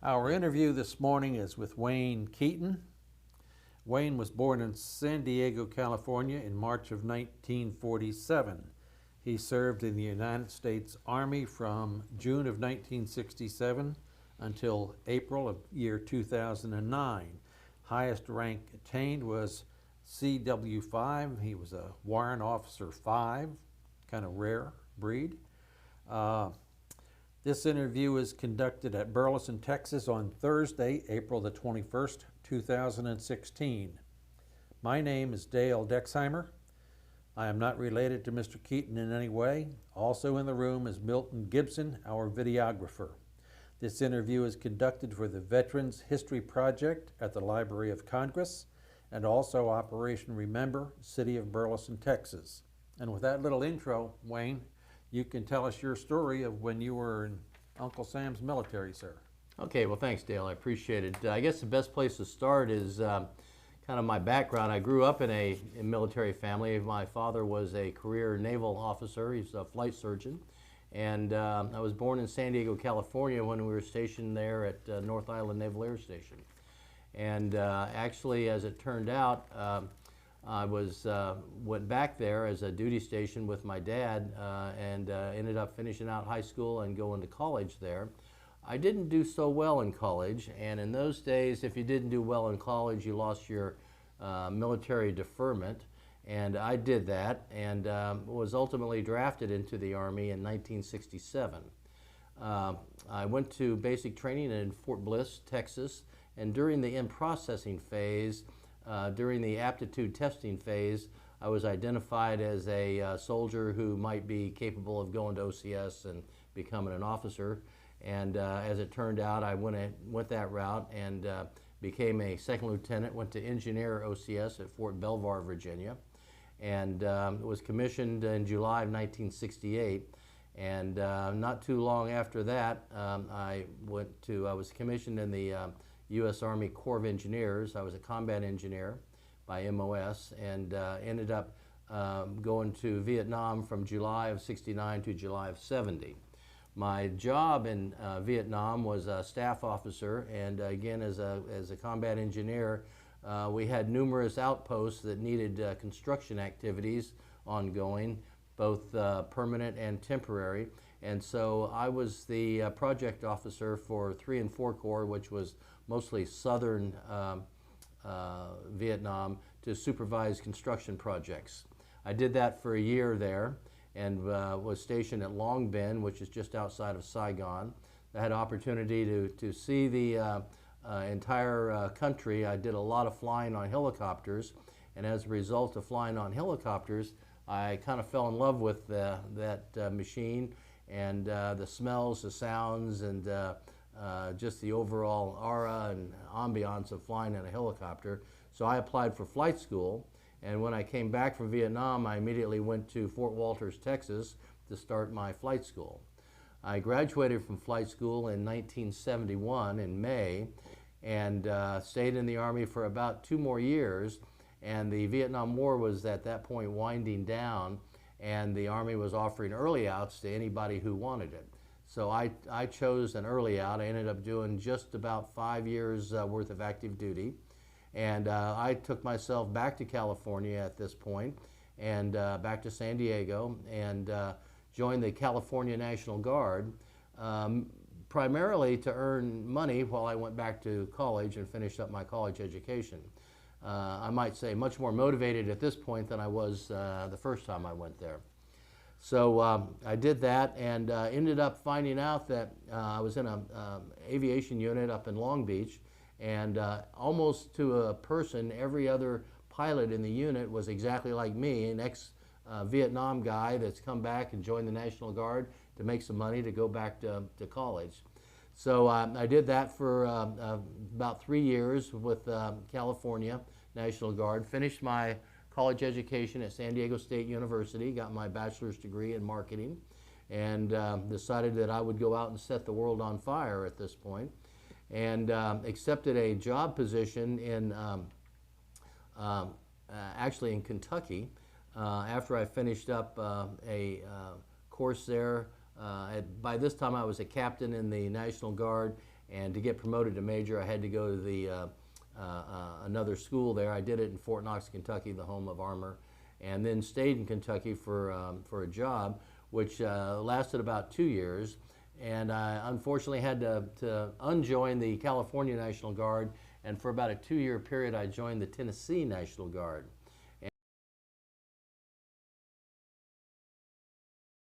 Our interview this morning is with Wayne Keeton. Wayne was born in San Diego, California in March of 1947. He served in the United States Army from June of 1967 until April of year 2009. Highest rank attained was CW5. He was a Warrant Officer 5, kind of rare breed. This interview is conducted at Burleson, Texas on Thursday, April the 21st, 2016. My name is Dale Dexheimer. I am not related to Mr. Keeton in any way. Also in the room is Milton Gibson, our videographer. This interview is conducted for the Veterans History Project at the Library of Congress and also Operation Remember, City of Burleson, Texas. And with that little intro, Wayne, you can tell us your story of when you were in Uncle Sam's military, sir. Okay, well, thanks, Dale. I appreciate it. I guess the best place to start is kind of my background. I grew up in a military family. My father was a career naval officer. He's a flight surgeon. And I was born in San Diego, California when we were stationed there at North Island Naval Air Station. And actually, as it turned out, I went back there as a duty station with my dad and ended up finishing out high school and going to college there. I didn't do so well in college, and in those days, if you didn't do well in college, you lost your military deferment, and I did that and was ultimately drafted into the Army in 1967. I went to basic training in Fort Bliss, Texas, and during the in-processing phase, during the aptitude testing phase, I was identified as a soldier who might be capable of going to OCS and becoming an officer. And as it turned out, I went that route and became a second lieutenant, went to engineer OCS at Fort Belvoir, Virginia, and was commissioned in July of 1968. And not too long after that, I was commissioned in the U.S. Army Corps of Engineers. I was a combat engineer by MOS and ended up going to Vietnam from July of 69 to July of 70. My job in Vietnam was a staff officer, and again, as a combat engineer, we had numerous outposts that needed construction activities ongoing, both permanent and temporary. And so I was the project officer for 3 and 4 Corps, which was mostly southern Vietnam, to supervise construction projects. I did that for a year there and was stationed at Long Binh, which is just outside of Saigon. I had opportunity to see the entire country. I did a lot of flying on helicopters, and as a result of flying on helicopters, I kind of fell in love with that machine and the smells, the sounds, and just the overall aura and ambiance of flying in a helicopter. So I applied for flight school, and when I came back from Vietnam, I immediately went to Fort Walters, Texas to start my flight school. I graduated from flight school in 1971 in May and stayed in the Army for about 2 more years, and the Vietnam War was at that point winding down, and the Army was offering early outs to anybody who wanted it. So I chose an early out. I ended up doing just about 5 years worth of active duty. And I took myself back to California at this point and back to San Diego and joined the California National Guard, primarily to earn money while I went back to college and finished up my college education. I might say much more motivated at this point than I was the first time I went there. So I did that and ended up finding out that I was in an aviation unit up in Long Beach, and almost to a person, every other pilot in the unit was exactly like me, an ex-Vietnam guy that's come back and joined the National Guard to make some money to go back to college. So I did that for about 3 years with California National Guard, finished my college education at San Diego State University, got my bachelor's degree in marketing, and decided that I would go out and set the world on fire at this point, and accepted a job position in actually in Kentucky after I finished up a course there. By this time I was a captain in the National Guard, And to get promoted to major, I had to go to the another school there. I did it in Fort Knox, Kentucky, the home of armor, and then stayed in Kentucky for a job, which lasted about 2 years. And I unfortunately had to unjoin the California National Guard, and for about a 2-year period I joined the Tennessee National Guard.